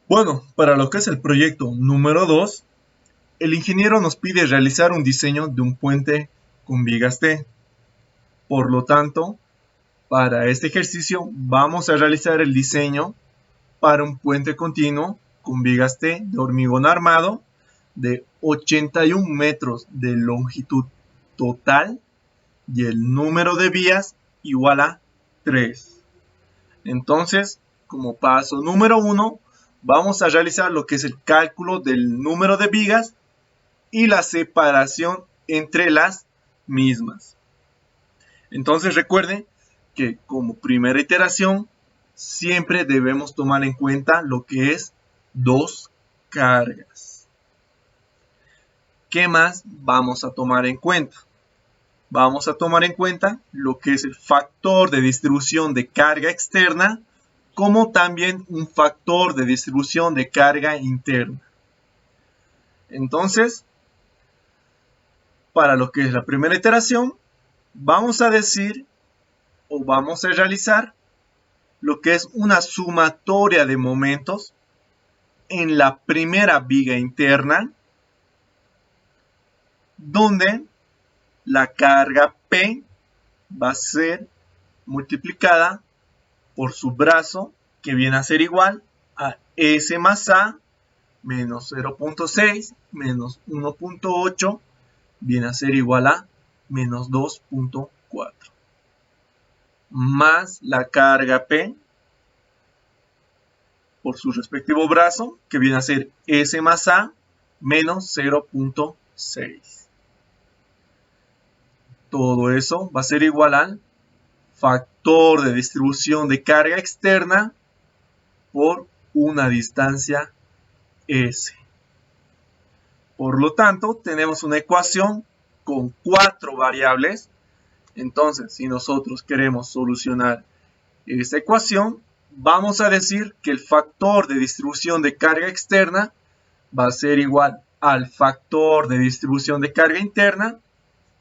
Bueno, para lo que es el proyecto número 2, el ingeniero nos pide realizar un diseño de un puente con vigas T. Por lo tanto, para este ejercicio vamos a realizar el diseño para un puente continuo con vigas T de hormigón armado de 81 metros de longitud total y el número de vías igual a 3. Entonces, como paso número 1, vamos a realizar lo que es el cálculo del número de vigas y la separación entre las mismas. Entonces recuerden que como primera iteración siempre debemos tomar en cuenta lo que es dos cargas. ¿Qué más vamos a tomar en cuenta? Vamos a tomar en cuenta lo que es el factor de distribución de carga externa, como también un factor de distribución de carga interna. Entonces, para lo que es la primera iteración, vamos a decir o vamos a realizar lo que es una sumatoria de momentos en la primera viga interna, donde la carga P va a ser multiplicada por su brazo, que viene a ser igual a S más A menos 0.6 menos 1.8 viene a ser igual a menos 2.4 más la carga P por su respectivo brazo, que viene a ser S más A menos 0.6. Todo eso va a ser igual al factor de distribución de carga externa por una distancia S. Por lo tanto, tenemos una ecuación con 4 variables. Entonces, si nosotros queremos solucionar esta ecuación, vamos a decir que el factor de distribución de carga externa va a ser igual al factor de distribución de carga interna,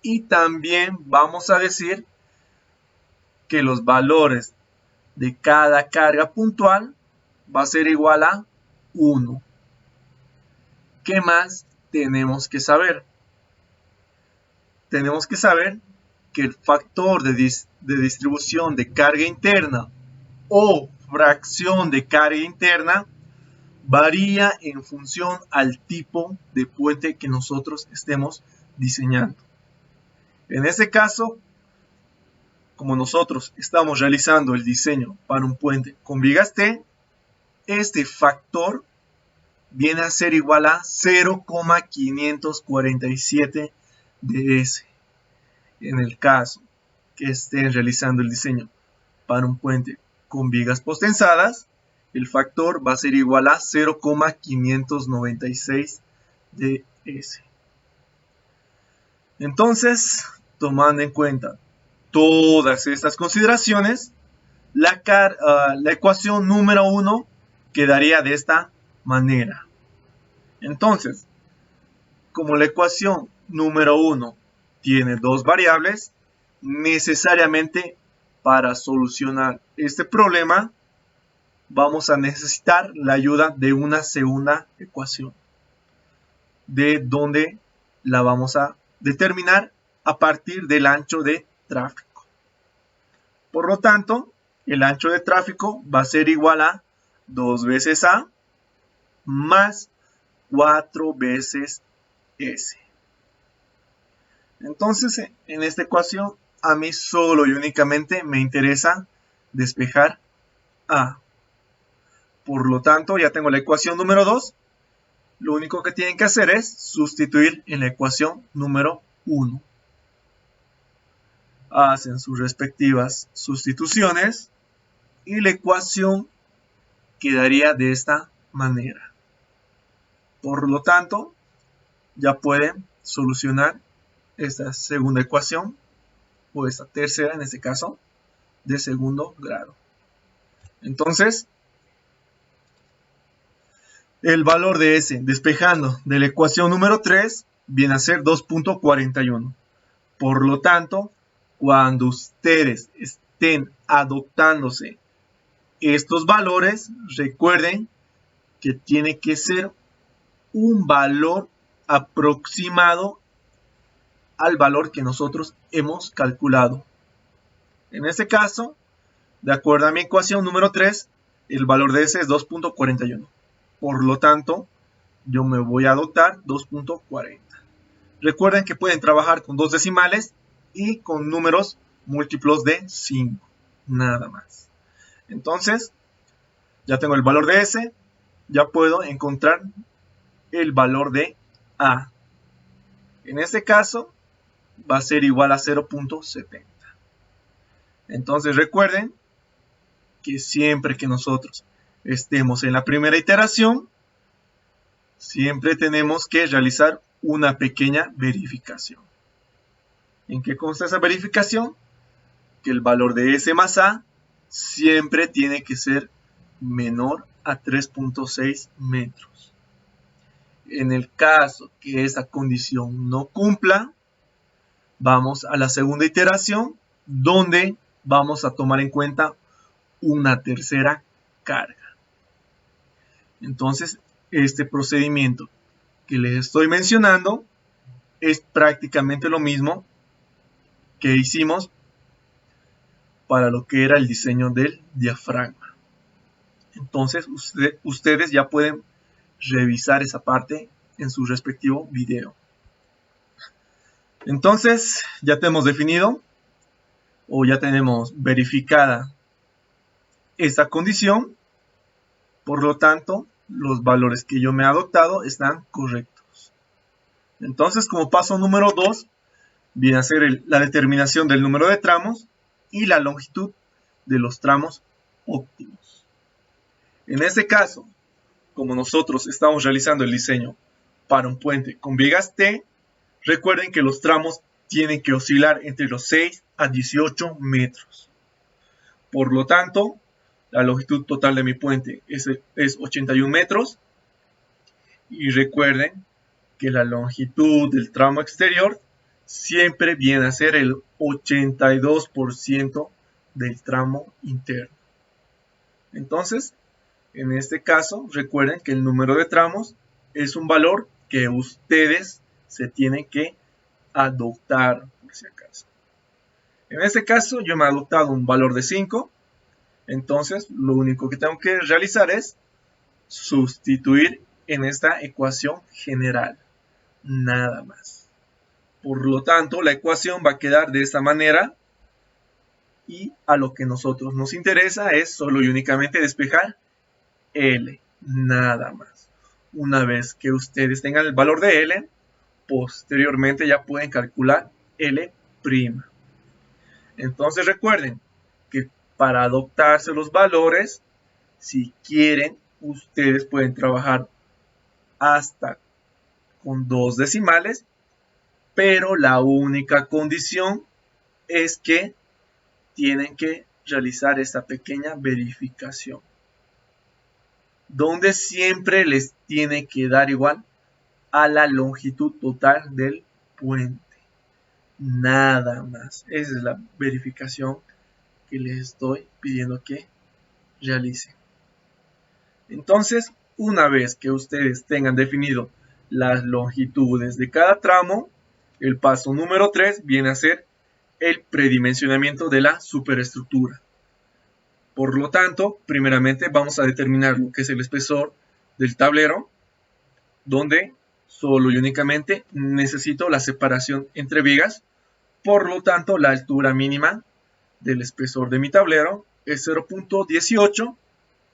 y también vamos a decir que los valores de cada carga puntual va a ser igual a 1. ¿Qué más tenemos que saber? Tenemos que saber que el factor de distribución de carga interna o fracción de carga interna varía en función al tipo de puente que nosotros estemos diseñando. En este caso, como nosotros estamos realizando el diseño para un puente con vigas T, este factor viene a ser igual a 0,547 de S. En el caso que estén realizando el diseño para un puente con vigas postensadas, el factor va a ser igual a 0,596 de S. Entonces, tomando en cuenta todas estas consideraciones, la ecuación número 1 quedaría de esta manera. Entonces, como la ecuación número 1 tiene dos variables, necesariamente para solucionar este problema vamos a necesitar la ayuda de una segunda ecuación, de donde la vamos a determinar a partir del ancho de tráfico. Por lo tanto, el ancho de tráfico va a ser igual a 2 veces A más 4 veces S. Entonces, en esta ecuación, a mí solo y únicamente me interesa despejar A. Por lo tanto, ya tengo la ecuación número 2. Lo único que tienen que hacer es sustituir en la ecuación número 1. Hacen sus respectivas sustituciones y la ecuación quedaría de esta manera. Por lo tanto, ya pueden solucionar esta segunda ecuación, o esta tercera en este caso, de segundo grado. Entonces, el valor de S despejando de la ecuación número 3 viene a ser 2.41. Por lo tanto, cuando ustedes estén adoptándose estos valores, recuerden que tiene que ser un valor aproximado al valor que nosotros hemos calculado. En este caso, de acuerdo a mi ecuación número 3, el valor de S es 2.41. Por lo tanto, yo me voy a adoptar 2.40. Recuerden que pueden trabajar con dos decimales y con números múltiplos de 5. Nada más. Entonces, ya tengo el valor de S. Ya puedo encontrar el valor de A. En este caso, va a ser igual a 0.70. Entonces recuerden que siempre que nosotros estemos en la primera iteración, siempre tenemos que realizar una pequeña verificación. ¿En qué consta esa verificación? Que el valor de S más A siempre tiene que ser menor a 3.6 metros. En el caso que esa condición no cumpla, vamos a la segunda iteración, donde vamos a tomar en cuenta una tercera carga. Entonces, este procedimiento que les estoy mencionando es prácticamente lo mismo que hicimos para lo que era el diseño del diafragma. Entonces, ustedes ya pueden revisar esa parte en su respectivo video. Entonces, ya tenemos definido o ya tenemos verificada esta condición. Por lo tanto, los valores que yo me he adoptado están correctos. Entonces, como paso número 2, viene a ser la determinación del número de tramos y la longitud de los tramos óptimos. En este caso, como nosotros estamos realizando el diseño para un puente con vigas T, recuerden que los tramos tienen que oscilar entre los 6 a 18 metros. Por lo tanto, la longitud total de mi puente es 81 metros. Y recuerden que la longitud del tramo exterior siempre viene a ser el 82% del tramo interno. Entonces, en este caso, recuerden que el número de tramos es un valor que ustedes se tienen que adoptar, por si acaso. En este caso, yo me he adoptado un valor de 5. Entonces, lo único que tengo que realizar es sustituir en esta ecuación general. Nada más. Por lo tanto, la ecuación va a quedar de esta manera. Y a lo que nosotros nos interesa es solo y únicamente despejar L. Nada más. Una vez que ustedes tengan el valor de L, posteriormente ya pueden calcular L'. Entonces recuerden que para adoptarse los valores, si quieren, ustedes pueden trabajar hasta con 2 decimales, pero la única condición es que tienen que realizar esta pequeña verificación, donde siempre les tiene que dar igual a la longitud total del puente. Nada más. Esa es la verificación que les estoy pidiendo que realicen. Entonces, una vez que ustedes tengan definido las longitudes de cada tramo, el paso número 3 viene a ser el predimensionamiento de la superestructura. Por lo tanto, primeramente vamos a determinar lo que es el espesor del tablero, donde solo y únicamente necesito la separación entre vigas. Por lo tanto, la altura mínima del espesor de mi tablero es 0.18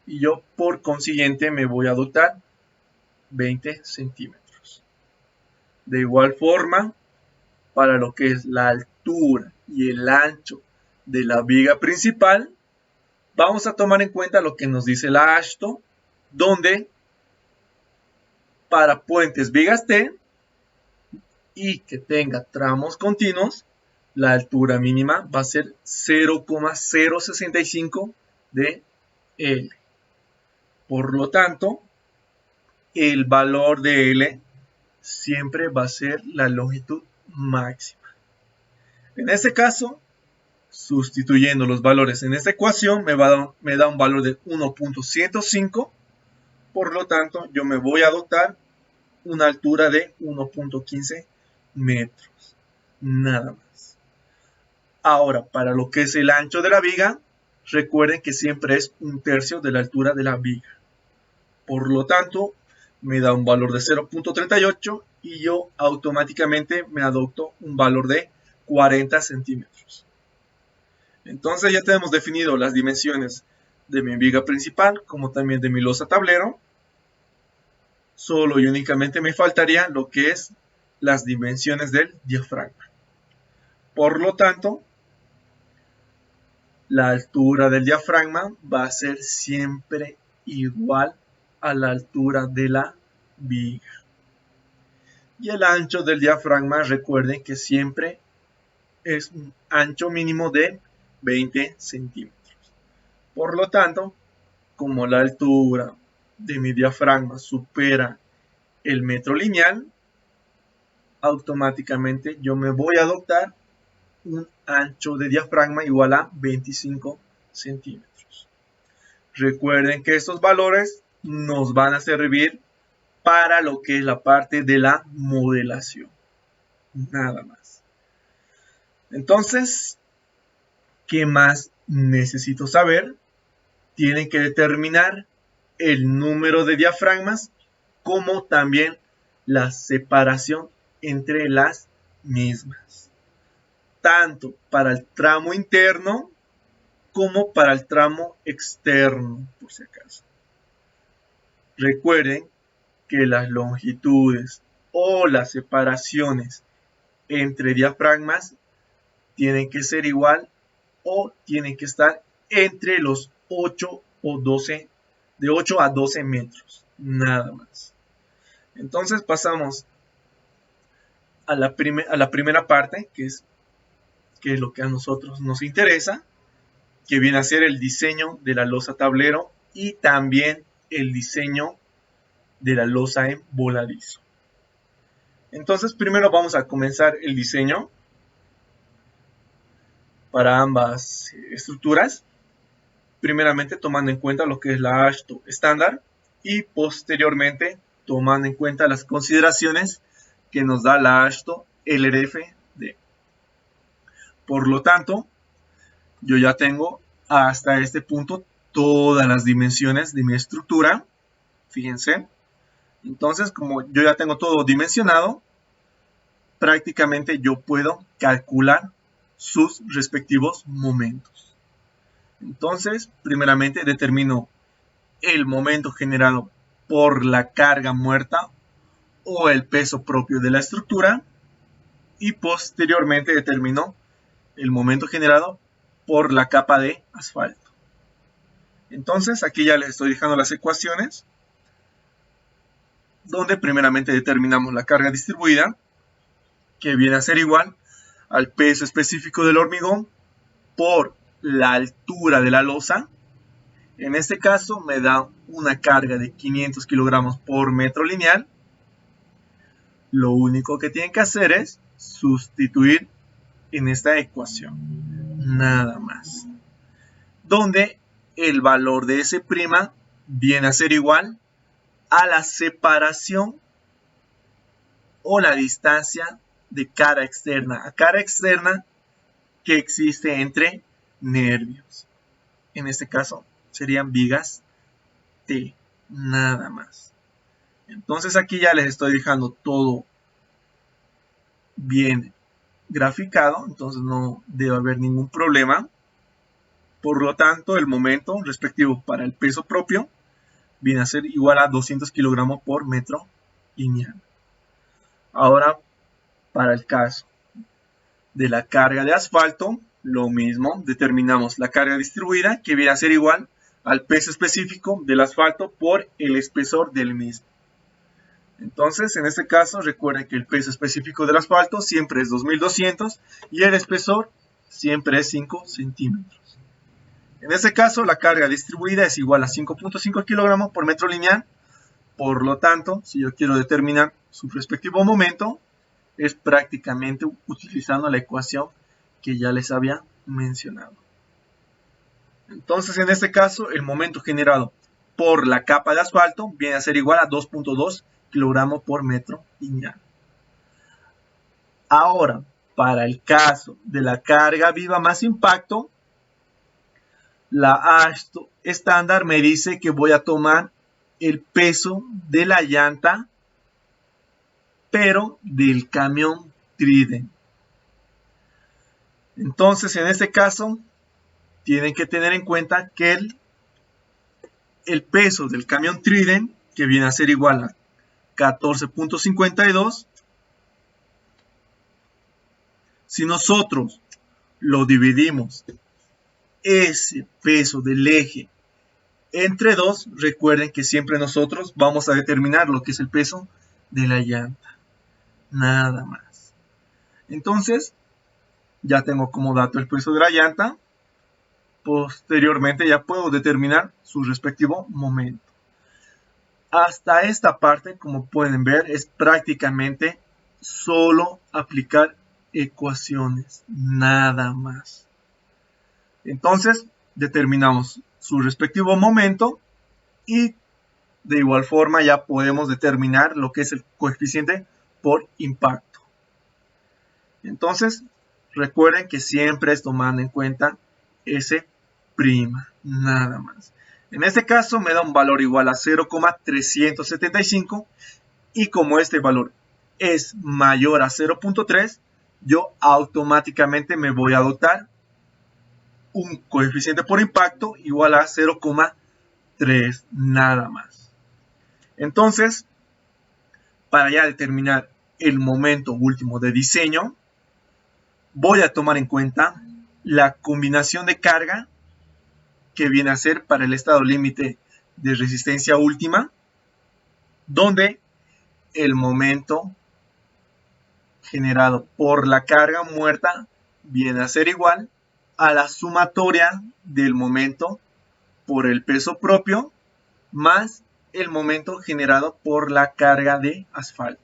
y yo por consiguiente me voy a adoptar 20 centímetros. De igual forma, para lo que es la altura y el ancho de la viga principal, vamos a tomar en cuenta lo que nos dice la AASHTO, donde para puentes vigas T y que tenga tramos continuos, la altura mínima va a ser 0,065 de L. Por lo tanto, el valor de L siempre va a ser la longitud máxima. En este caso, sustituyendo los valores en esta ecuación, me da un valor de 1.105, Por lo tanto, yo me voy a adoptar una altura de 1.15 metros. Nada más. Ahora, para lo que es el ancho de la viga, recuerden que siempre es 1/3 de la altura de la viga. Por lo tanto, me da un valor de 0.38 y yo automáticamente me adopto un valor de 40 centímetros. Entonces ya tenemos definido las dimensiones de mi viga principal como también de mi losa tablero. Solo y únicamente me faltaría lo que es las dimensiones del diafragma. Por lo tanto, la altura del diafragma va a ser siempre igual a la altura de la viga. Y el ancho del diafragma, recuerden que siempre es un ancho mínimo de 20 centímetros. Por lo tanto, como la altura de mi diafragma supera el metro lineal, automáticamente yo me voy a adoptar un ancho de diafragma igual a 25 centímetros. Recuerden que estos valores nos van a servir para lo que es la parte de la modelación. Nada más. Entonces, ¿qué más necesito saber? Tienen que determinar el número de diafragmas como también la separación entre las mismas, tanto para el tramo interno como para el tramo externo, por si acaso. Recuerden que las longitudes o las separaciones entre diafragmas tienen que ser igual o tienen que estar entre los 8 o 12, de 8 a 12 metros, nada más. Entonces pasamos a la primera parte, que es lo que a nosotros nos interesa, que viene a ser el diseño de la losa tablero y también el diseño de la losa en voladizo. Entonces primero vamos a comenzar el diseño para ambas estructuras, primeramente tomando en cuenta lo que es la AASHTO estándar y posteriormente tomando en cuenta las consideraciones que nos da la AASHTO LRFD. Por lo tanto, yo ya tengo hasta este punto todas las dimensiones de mi estructura. Fíjense. Entonces, como yo ya tengo todo dimensionado, prácticamente yo puedo calcular sus respectivos momentos. Entonces, primeramente determino el momento generado por la carga muerta o el peso propio de la estructura y posteriormente determino el momento generado por la capa de asfalto. Entonces, aquí ya les estoy dejando las ecuaciones donde primeramente determinamos la carga distribuida, que viene a ser igual al peso específico del hormigón por la altura de la losa. En este caso me da una carga de 500 kilogramos por metro lineal. Lo único que tienen que hacer es sustituir en esta ecuación, nada más, donde el valor de S' viene a ser igual a la separación o la distancia de cara externa a cara externa que existe entre nervios. En este caso serían vigas T, nada más. Entonces aquí ya les estoy dejando todo bien graficado, entonces no debe haber ningún problema. Por lo tanto, el momento respectivo para el peso propio viene a ser igual a 200 kilogramos por metro lineal. Ahora, para el caso de la carga de asfalto, lo mismo, determinamos la carga distribuida, que viene a ser igual al peso específico del asfalto por el espesor del mismo. Entonces, en este caso, recuerden que el peso específico del asfalto siempre es 2200 y el espesor siempre es 5 centímetros. En este caso, la carga distribuida es igual a 5.5 kilogramos por metro lineal. Por lo tanto, si yo quiero determinar su respectivo momento, es prácticamente utilizando la ecuación que ya les había mencionado. Entonces, en este caso, el momento generado por la capa de asfalto viene a ser igual a 2.2 kilogramos por metro lineal. Ahora, para el caso de la carga viva más impacto, la AASHTO estándar me dice que voy a tomar el peso de la llanta, pero del camión Trident. Entonces, en este caso, tienen que tener en cuenta que el peso del camión Trident, que viene a ser igual a 14.52, si nosotros lo dividimos ese peso del eje entre 2, recuerden que siempre nosotros vamos a determinar lo que es el peso de la llanta, nada más. Entonces, ya tengo como dato el peso de la llanta. Posteriormente ya puedo determinar su respectivo momento. Hasta esta parte, como pueden ver, es prácticamente solo aplicar ecuaciones, nada más. Entonces, determinamos su respectivo momento y de igual forma ya podemos determinar lo que es el coeficiente por impacto. Entonces, recuerden que siempre es tomando en cuenta S', nada más. En este caso me da un valor igual a 0,375 y como este valor es mayor a 0.3, yo automáticamente me voy a dotar un coeficiente por impacto igual a 0,3, nada más. Entonces, para ya determinar el momento último de diseño, voy a tomar en cuenta la combinación de carga que viene a ser para el estado límite de resistencia última, donde el momento generado por la carga muerta viene a ser igual a la sumatoria del momento por el peso propio más el momento generado por la carga de asfalto,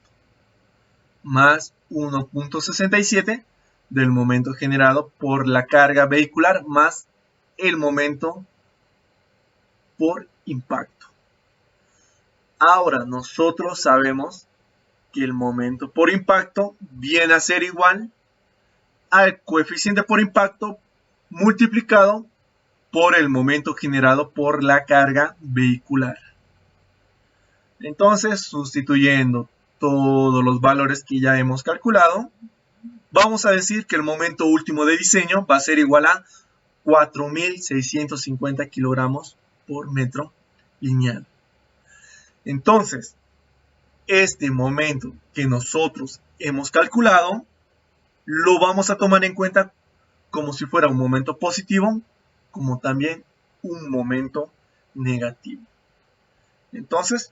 más 1.67 del momento generado por la carga vehicular más el momento por impacto. Ahora nosotros sabemos que el momento por impacto viene a ser igual al coeficiente por impacto multiplicado por el momento generado por la carga vehicular. Entonces, sustituyendo todos los valores que ya hemos calculado, vamos a decir que el momento último de diseño va a ser igual a 4.650 kilogramos por metro lineal. Entonces, este momento que nosotros hemos calculado, lo vamos a tomar en cuenta como si fuera un momento positivo, como también un momento negativo. Entonces,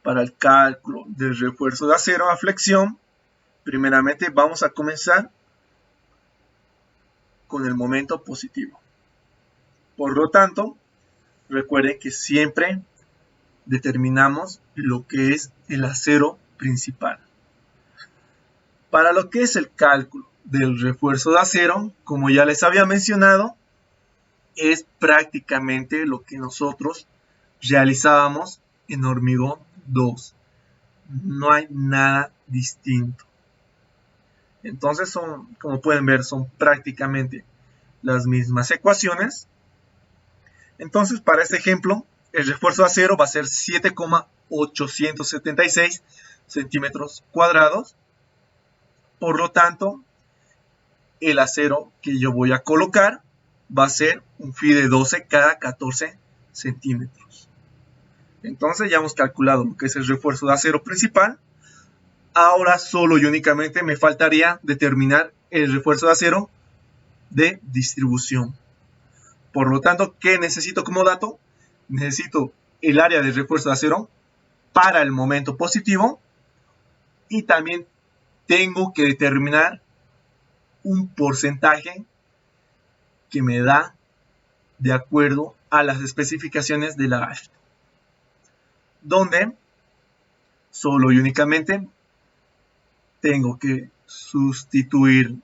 para el cálculo del refuerzo de acero a flexión, primeramente vamos a comenzar con el momento positivo. Por lo tanto, recuerden que siempre determinamos lo que es el acero principal. Para lo que es el cálculo del refuerzo de acero, como ya les había mencionado, es prácticamente lo que nosotros realizábamos en hormigón 2. No hay nada distinto. Entonces, como pueden ver, son prácticamente las mismas ecuaciones. Entonces, para este ejemplo, el refuerzo de acero va a ser 7,876 centímetros cuadrados. Por lo tanto, el acero que yo voy a colocar va a ser un phi de 12 cada 14 centímetros. Entonces ya hemos calculado lo que es el refuerzo de acero principal. Ahora solo y únicamente me faltaría determinar el refuerzo de acero de distribución. Por lo tanto, ¿qué necesito como dato? Necesito el área de refuerzo de acero para el momento positivo y también tengo que determinar un porcentaje que me da de acuerdo a las especificaciones de la AASHTO, donde solo y únicamente tengo que sustituir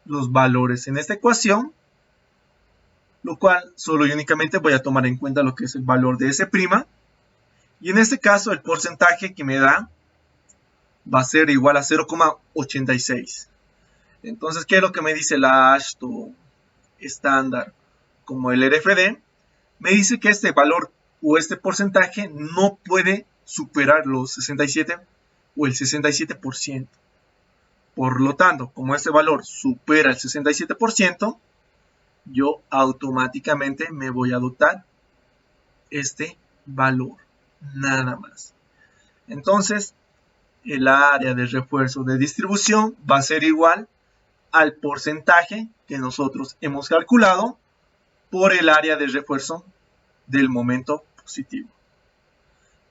los valores en esta ecuación lo cual solo y únicamente voy a tomar en cuenta lo que es el valor de S', y en este caso el porcentaje que me da va a ser igual a 0,86. Entonces, ¿qué es lo que me dice la AASHTO estándar como el RFD? Me dice que este valor o este porcentaje no puede superar los 67 o el 67%. Por lo tanto, como este valor supera el 67%, yo automáticamente me voy a adoptar este valor, nada más. Entonces, el área de refuerzo de distribución va a ser igual al porcentaje que nosotros hemos calculado por el área de refuerzo del momento positivo.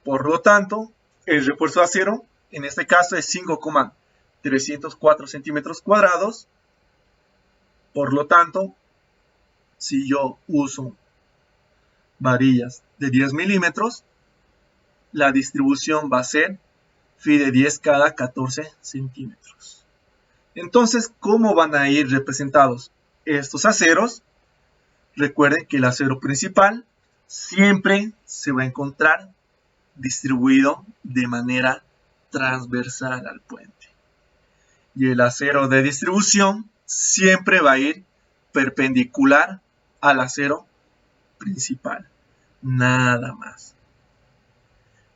Por lo tanto, el refuerzo a cero, en este caso es 5,304 centímetros cuadrados. Por lo tanto, si yo uso varillas de 10 milímetros, la distribución va a ser phi de 10 cada 14 centímetros. Entonces, ¿cómo van a ir representados estos aceros? Recuerden que el acero principal siempre se va a encontrar distribuido de manera transversal al puente. Y el acero de distribución siempre va a ir perpendicular al acero principal. Nada más.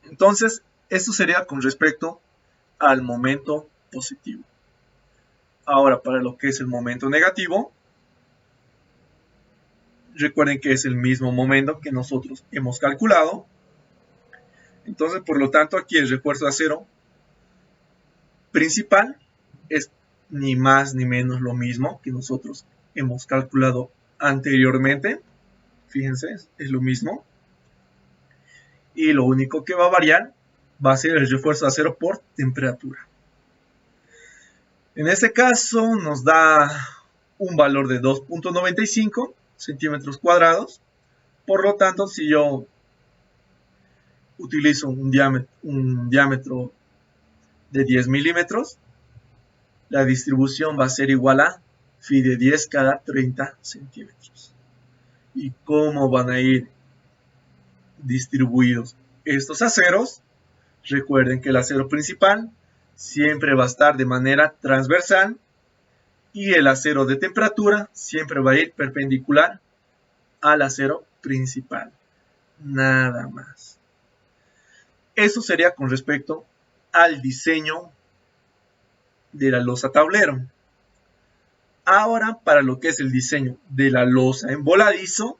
Entonces, esto sería con respecto al momento positivo. Ahora, para lo que es el momento negativo, recuerden que es el mismo momento que nosotros hemos calculado. Entonces, por lo tanto, aquí el refuerzo de acero principal es ni más ni menos lo mismo que nosotros hemos calculado anteriormente. Fíjense, es lo mismo. Y lo único que va a variar va a ser el refuerzo de acero por temperatura. En este caso nos da un valor de 2,95 centímetros cuadrados. Por lo tanto, si yo utilizo un diámetro de 10 milímetros, la distribución va a ser igual a phi de 10 cada 30 centímetros. ¿Y cómo van a ir distribuidos estos aceros? Recuerden que el acero principal siempre va a estar de manera transversal y el acero de temperatura siempre va a ir perpendicular al acero principal. Nada más. Eso sería con respecto al diseño de la losa tablero. Ahora, para lo que es el diseño de la losa en voladizo,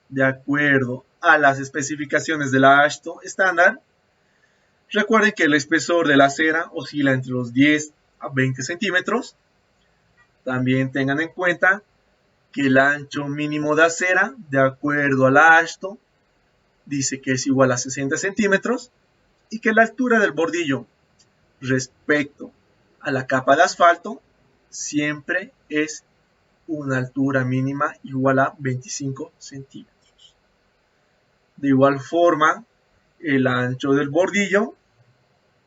de acuerdo a las especificaciones de la AASHTO estándar, recuerden que el espesor de la cera oscila entre los 10 a 20 centímetros. También tengan en cuenta que el ancho mínimo de acera, de acuerdo a la AASHTO, dice que es igual a 60 centímetros y que la altura del bordillo respecto a la capa de asfalto siempre es una altura mínima igual a 25 centímetros. De igual forma, el ancho del bordillo,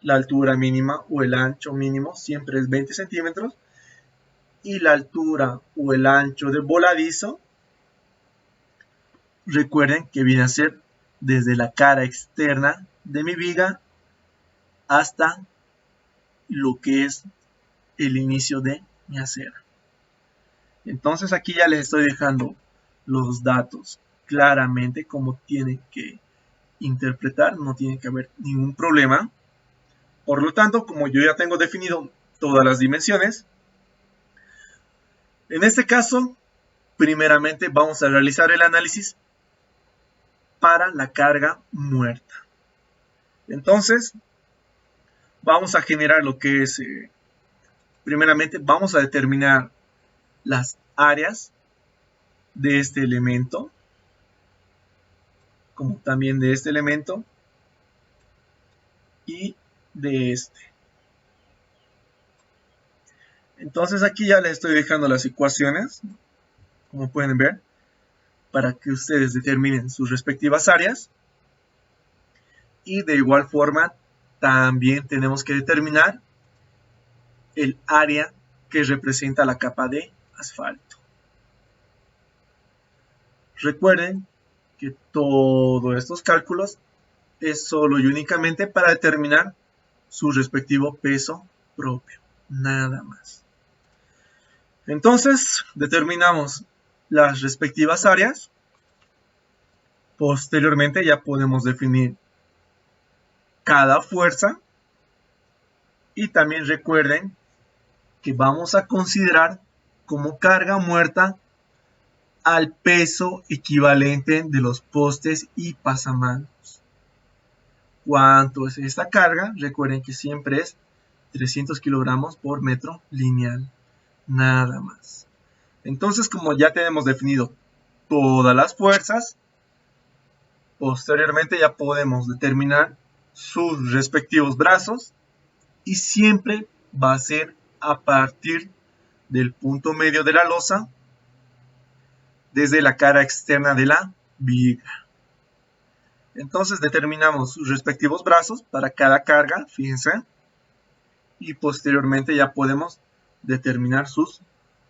la altura mínima o el ancho mínimo siempre es 20 centímetros y la altura o el ancho del voladizo, recuerden que viene a ser desde la cara externa de mi viga hasta lo que es el inicio de mi acera. Entonces aquí ya les estoy dejando los datos claramente como tienen que interpretar, no tiene que haber ningún problema. Por lo tanto, como yo ya tengo definido todas las dimensiones, en este caso, primeramente vamos a realizar el análisis para la carga muerta. Entonces, vamos a generar lo que es, primeramente vamos a determinar las áreas de este elemento, como también de este elemento y de este. Entonces aquí ya les estoy dejando las ecuaciones, como pueden ver, para que ustedes determinen sus respectivas áreas. Y de igual forma, también tenemos que determinar el área que representa la capa de asfalto. Recuerden que todos estos cálculos es solo y únicamente para determinar su respectivo peso propio, nada más. Entonces, determinamos las respectivas áreas. Posteriormente ya podemos definir cada fuerza. Y también recuerden que vamos a considerar como carga muerta al peso equivalente de los postes y pasamanos. ¿Cuánto es esta carga? Recuerden que siempre es 300 kilogramos por metro lineal, nada más. Entonces, como ya tenemos definido todas las fuerzas, posteriormente ya podemos determinar sus respectivos brazos y siempre va a ser a partir del punto medio de la losa desde la cara externa de la viga. Entonces determinamos sus respectivos brazos para cada carga, fíjense, y posteriormente ya podemos determinar sus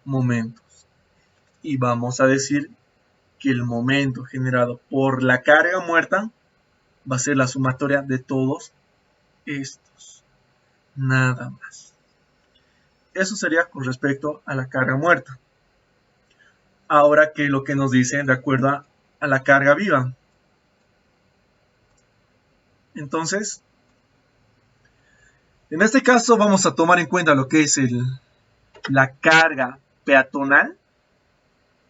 momentos. Y vamos a decir que el momento generado por la carga muerta va a ser la sumatoria de todos estos, nada más. Eso sería con respecto a la carga muerta. Ahora, ¿qué es lo que nos dice de acuerdo a la carga viva? Entonces, en este caso vamos a tomar en cuenta lo que es la carga peatonal,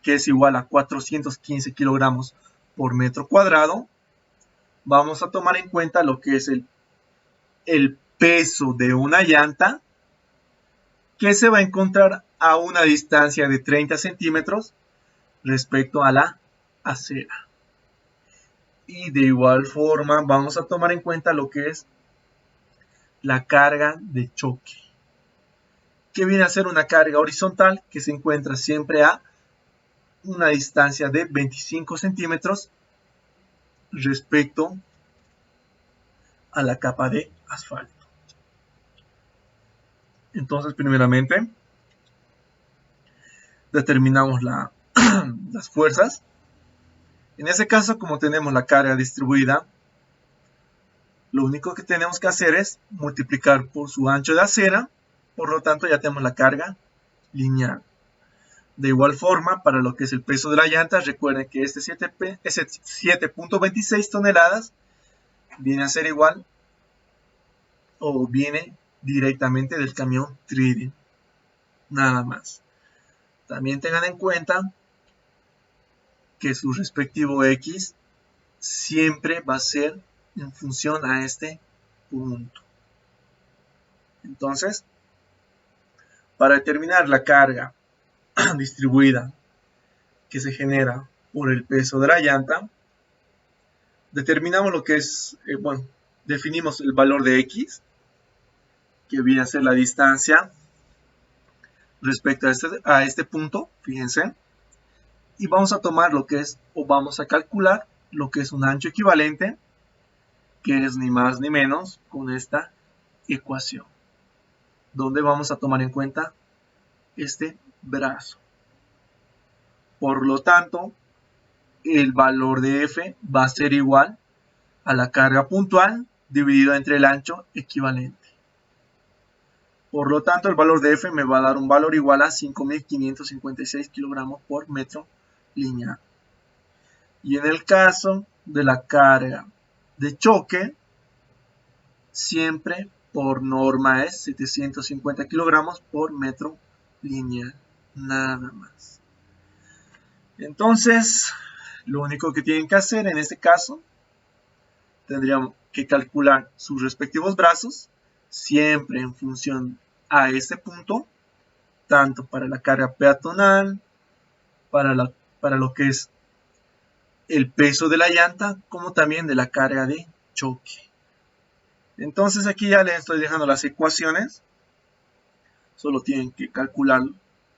que es igual a 415 kilogramos por metro cuadrado. Vamos a tomar en cuenta lo que es el peso de una llanta, que se va a encontrar a una distancia de 30 centímetros respecto a la acera. Y de igual forma vamos a tomar en cuenta lo que es la carga de choque, que viene a ser una carga horizontal que se encuentra siempre a una distancia de 25 centímetros respecto a la capa de asfalto. Entonces, primeramente, determinamos las fuerzas. En ese caso, como tenemos la carga distribuida, lo único que tenemos que hacer es multiplicar por su ancho de acera, por lo tanto ya tenemos la carga lineal. De igual forma, para lo que es el peso de la llanta, recuerden que este 7.26 toneladas viene a ser igual o viene directamente del camión Trident, nada más. También tengan en cuenta que su respectivo X siempre va a ser en función a este punto. Entonces, para determinar la carga distribuida que se genera por el peso de la llanta, determinamos lo que es, definimos el valor de X, que viene a ser la distancia respecto a este punto, fíjense, y vamos a tomar lo que es, o vamos a calcular lo que es un ancho equivalente, que es ni más ni menos con esta ecuación, donde vamos a tomar en cuenta este brazo. Por lo tanto, el valor de F va a ser igual a la carga puntual dividido entre el ancho equivalente. Por lo tanto, el valor de F me va a dar un valor igual a 5.556 kilogramos por metro lineal. Y en el caso de la carga de choque, siempre por norma es 750 kilogramos por metro lineal, nada más. Entonces, lo único que tienen que hacer en este caso, tendríamos que calcular sus respectivos brazos, siempre en función a este punto, tanto para la carga peatonal, para lo que es el peso de la llanta, como también de la carga de choque. Entonces aquí ya les estoy dejando las ecuaciones, solo tienen que calcular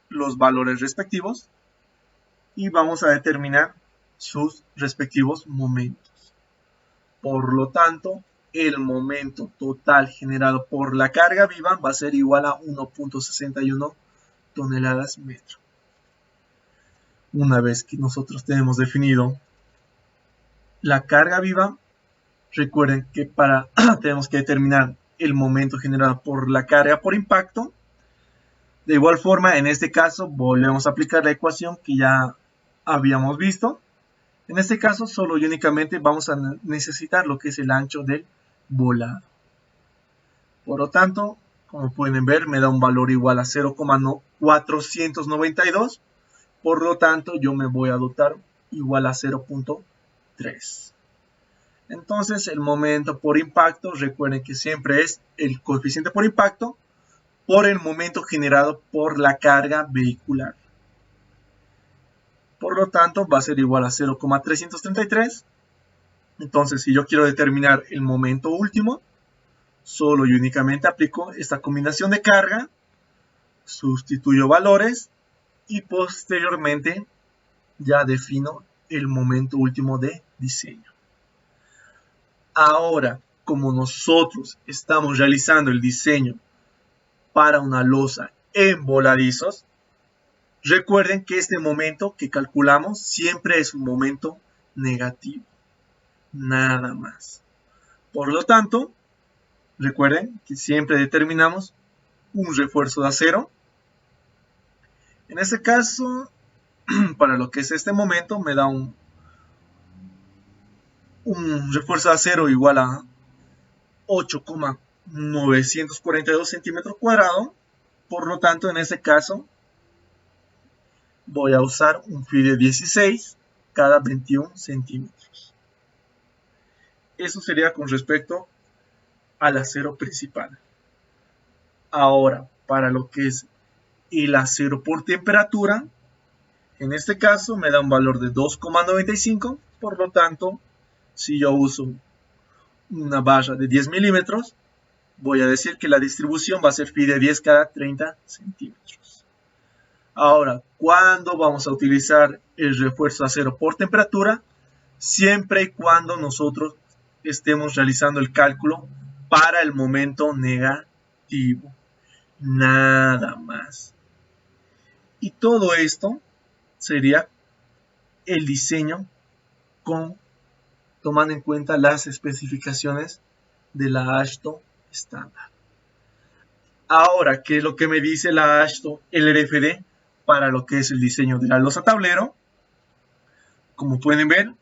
los valores respectivos y vamos a determinar sus respectivos momentos. Por lo tanto, el momento total generado por la carga viva va a ser igual a 1.61 toneladas metro. una vez que nosotros tenemos definido la carga viva, recuerden que tenemos que determinar el momento generado por la carga por impacto. De igual forma, en este caso, volvemos a aplicar la ecuación que ya habíamos visto. En este caso, solo y únicamente vamos a necesitar lo que es el ancho del volado. Por lo tanto, como pueden ver, me da un valor igual a 0,492. Por lo tanto, yo me voy a dotar igual a 0,3. Entonces, el momento por impacto, recuerden que siempre es el coeficiente por impacto por el momento generado por la carga vehicular. Por lo tanto, va a ser igual a 0,333. Entonces, si yo quiero determinar el momento último, solo y únicamente aplico esta combinación de carga, sustituyo valores y posteriormente ya defino el momento último de diseño. Ahora, como nosotros estamos realizando el diseño para una losa en voladizos, recuerden que este momento que calculamos siempre es un momento negativo, nada más. Por lo tanto, recuerden que siempre determinamos un refuerzo de acero. En este caso, para lo que es este momento, me da un refuerzo de acero igual a 8,942 centímetros cuadrados. Por lo tanto, en este caso, voy a usar un fide 16 cada 21 centímetros. Eso sería con respecto al acero principal. Ahora, para lo que es el acero por temperatura, en este caso me da un valor de 2,95. Por lo tanto, si yo uso una barra de 10 milímetros, voy a decir que la distribución va a ser fide 10 cada 30 centímetros. Ahora, ¿cuándo vamos a utilizar el refuerzo de acero por temperatura? Siempre y cuando nosotros estemos realizando el cálculo para el momento negativo. Nada más. Y todo esto sería el diseño tomando en cuenta las especificaciones de la AASHTO estándar. Ahora, ¿qué es lo que me dice la AASHTO LRFD para lo que es el diseño de la losa tablero? Como pueden ver,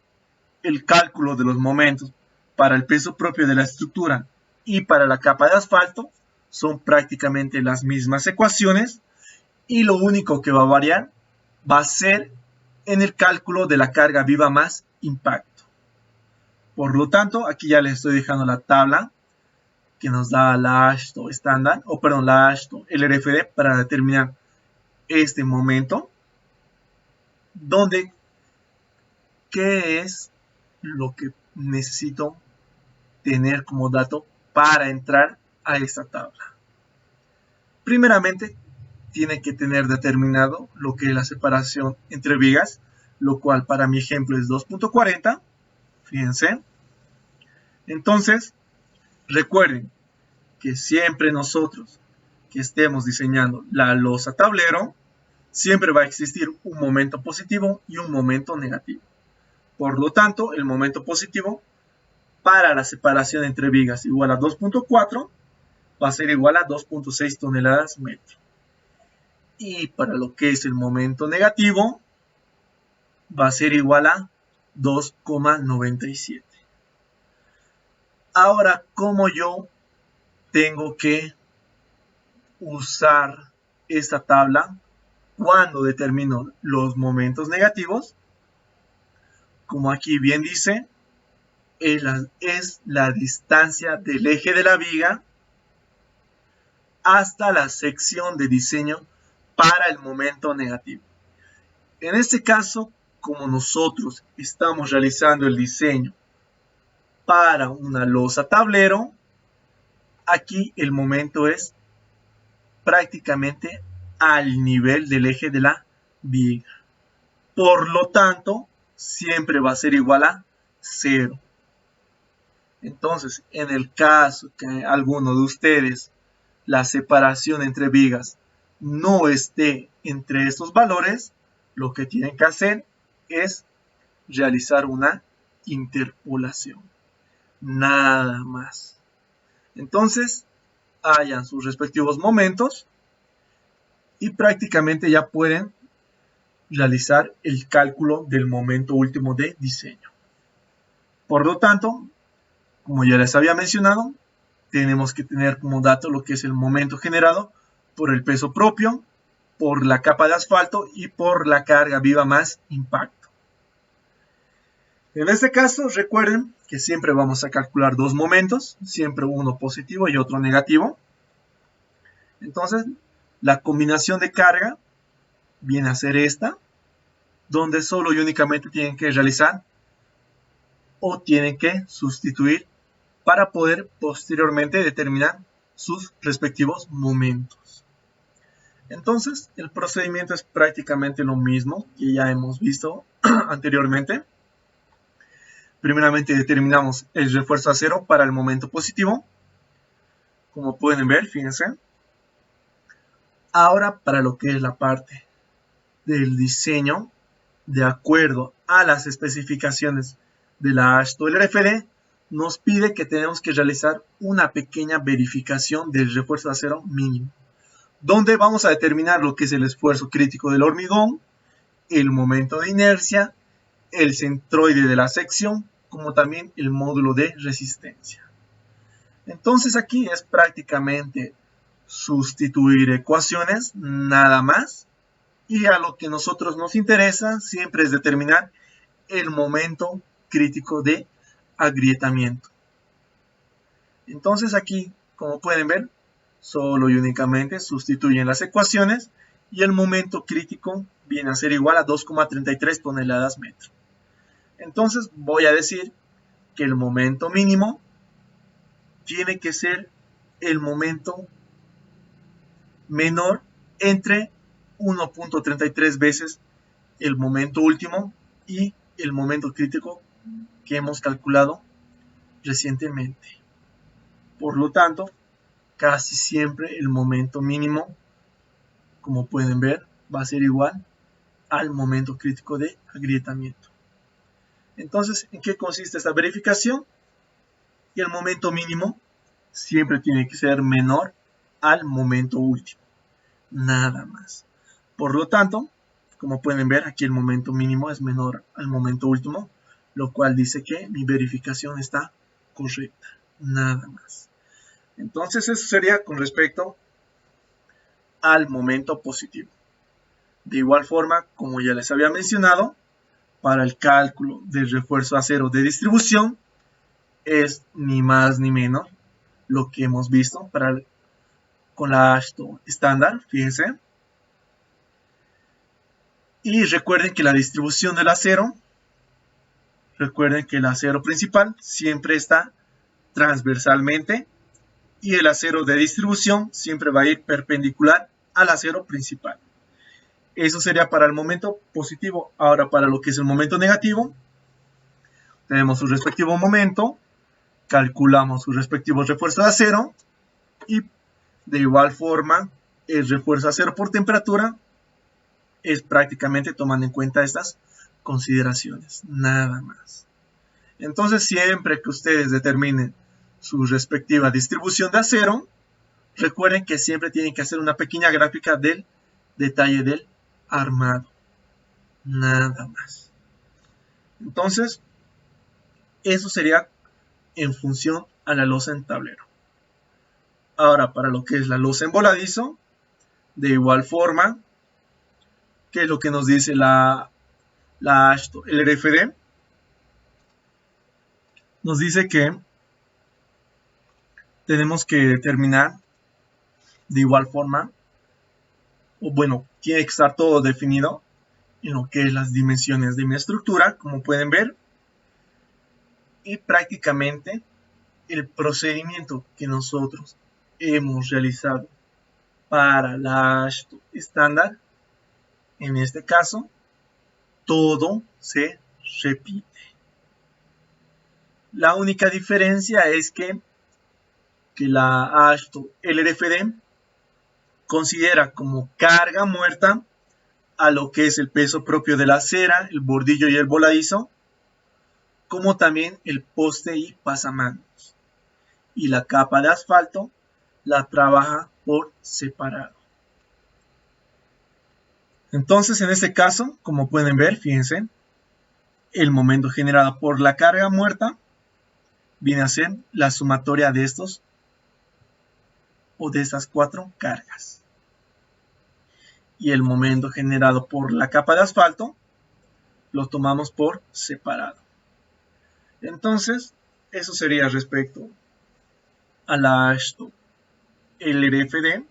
el cálculo de los momentos para el peso propio de la estructura y para la capa de asfalto son prácticamente las mismas ecuaciones, y lo único que va a variar va a ser en el cálculo de la carga viva más impacto. Por lo tanto, aquí ya les estoy dejando la tabla que nos da la AASHTO estándar, la AASHTO LRFD para determinar este momento, donde qué es lo que necesito tener como dato para entrar a esta tabla. Primeramente, tiene que tener determinado lo que es la separación entre vigas, lo cual para mi ejemplo es 2,40. Fíjense. Entonces, recuerden que siempre nosotros que estemos diseñando la losa tablero, siempre va a existir un momento positivo y un momento negativo. Por lo tanto, el momento positivo para la separación entre vigas igual a 2,4 va a ser igual a 2,6 toneladas metro. Y para lo que es el momento negativo va a ser igual a 2,97. Ahora, ¿cómo yo tengo que usar esta tabla cuando determino los momentos negativos? Como aquí bien dice, es la distancia del eje de la viga hasta la sección de diseño para el momento negativo. En este caso, como nosotros estamos realizando el diseño para una losa tablero, aquí el momento es prácticamente al nivel del eje de la viga. Por lo tanto, siempre va a ser igual a 0. Entonces, en el caso que alguno de ustedes la separación entre vigas no esté entre estos valores, lo que tienen que hacer es realizar una interpolación. Nada más. Entonces, hallan sus respectivos momentos y prácticamente ya pueden realizar el cálculo del momento último de diseño. Por lo tanto, como ya les había mencionado, tenemos que tener como dato lo que es el momento generado por el peso propio, por la capa de asfalto y por la carga viva más impacto. En este caso, recuerden que siempre vamos a calcular dos momentos, siempre uno positivo y otro negativo. Entonces, la combinación de carga viene a ser esta, donde solo y únicamente tienen que realizar o tienen que sustituir para poder posteriormente determinar sus respectivos momentos. Entonces, el procedimiento es prácticamente lo mismo que ya hemos visto anteriormente. Primeramente determinamos el refuerzo a cero para el momento positivo. Como pueden ver, fíjense. Ahora para lo que es la parte del diseño, de acuerdo a las especificaciones de la AASHTO LRFD, nos pide que tenemos que realizar una pequeña verificación del refuerzo a cero mínimo, donde vamos a determinar lo que es el esfuerzo crítico del hormigón, el momento de inercia, el centroide de la sección, como también el módulo de resistencia. Entonces aquí es prácticamente sustituir ecuaciones, nada más, y a lo que a nosotros nos interesa siempre es determinar el momento crítico de agrietamiento. Entonces aquí, como pueden ver, solo y únicamente sustituyen las ecuaciones y el momento crítico viene a ser igual a 2,33 toneladas metro. Entonces voy a decir que el momento mínimo tiene que ser el momento menor entre 1.33 veces el momento último y el momento crítico que hemos calculado recientemente. Por lo tanto, casi siempre el momento mínimo, como pueden ver, va a ser igual al momento crítico de agrietamiento. Entonces, ¿en qué consiste esta verificación? Y el momento mínimo siempre tiene que ser menor al momento último. Nada más. Por lo tanto, como pueden ver, aquí el momento mínimo es menor al momento último, lo cual dice que mi verificación está correcta. Nada más. Entonces, eso sería con respecto al momento positivo. De igual forma, como ya les había mencionado, para el cálculo del refuerzo a cero de distribución, es ni más ni menos lo que hemos visto con la AASHTO estándar, fíjense. Y recuerden que la distribución del acero, recuerden que el acero principal siempre está transversalmente y el acero de distribución siempre va a ir perpendicular al acero principal. Eso sería para el momento positivo. Ahora para lo que es el momento negativo, tenemos su respectivo momento, calculamos sus respectivos refuerzos de acero y de igual forma el refuerzo de acero por temperatura es prácticamente tomando en cuenta estas consideraciones, nada más. Entonces siempre que ustedes determinen su respectiva distribución de acero, recuerden que siempre tienen que hacer una pequeña gráfica del detalle del armado, nada más. Entonces, eso sería en función a la losa en tablero. Ahora, para lo que es la losa en voladizo, de igual forma, ¿qué es lo que nos dice la AASHTO LRFD? Nos dice que tenemos que determinar de igual forma, o bueno, tiene que estar todo definido en lo que es las dimensiones de mi estructura, como pueden ver, y prácticamente el procedimiento que nosotros hemos realizado para la AASHTO estándar, en este caso, todo se repite. La única diferencia es que la AASHTO LRFD considera como carga muerta a lo que es el peso propio de la acera, el bordillo y el voladizo, como también el poste y pasamanos. Y la capa de asfalto la trabaja por separado. Entonces, en este caso, como pueden ver, fíjense, el momento generado por la carga muerta viene a ser la sumatoria de estos o de estas 4 cargas. Y el momento generado por la capa de asfalto lo tomamos por separado. Entonces, eso sería respecto a la AASHTO LRFD.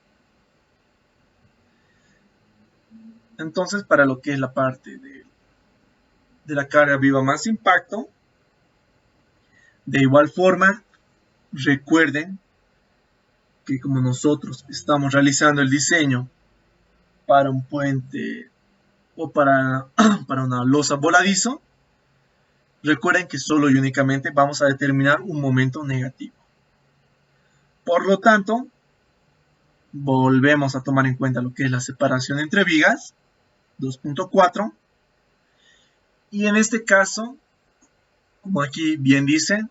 Entonces, para lo que es la parte de la carga viva más impacto, de igual forma, recuerden que como nosotros estamos realizando el diseño para un puente o para una losa voladizo, recuerden que solo y únicamente vamos a determinar un momento negativo. Por lo tanto, volvemos a tomar en cuenta lo que es la separación entre vigas, 2.4. Y en este caso, como aquí bien dice,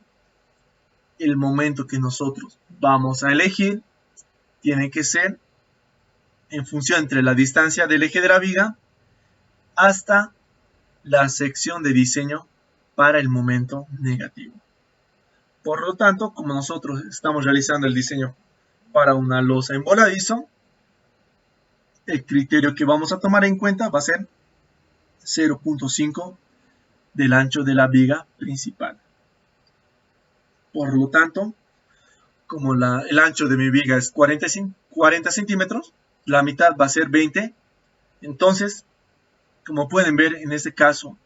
el momento que nosotros vamos a elegir tiene que ser en función entre la distancia del eje de la viga hasta la sección de diseño para el momento negativo. Por lo tanto, como nosotros estamos realizando el diseño para una losa en voladizo, el criterio que vamos a tomar en cuenta va a ser 0.5 del ancho de la viga principal. Por lo tanto, como el ancho de mi viga es 40 centímetros, la mitad va a ser 20. Entonces, como pueden ver, en este caso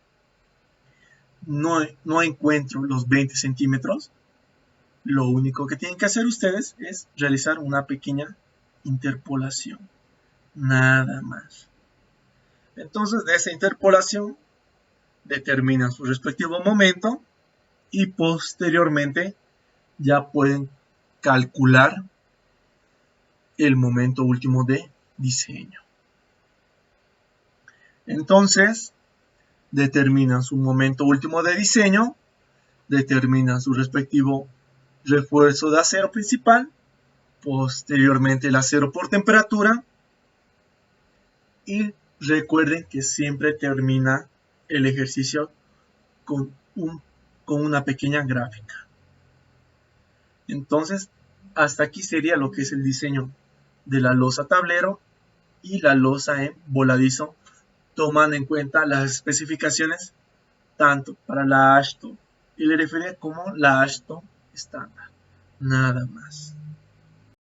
no encuentro los 20 centímetros. Lo único que tienen que hacer ustedes es realizar una pequeña interpolación. Nada más. Entonces, de esa interpolación determinan su respectivo momento y posteriormente ya pueden calcular el momento último de diseño. Entonces, determinan su momento último de diseño, determinan su respectivo refuerzo de acero principal, posteriormente el acero por temperatura, y recuerden que siempre termina el ejercicio con una pequeña gráfica. Entonces, hasta aquí sería lo que es el diseño de la losa tablero y la losa en voladizo, tomando en cuenta las especificaciones tanto para la AASHTO LRFD como la AASHTO estándar. Nada más.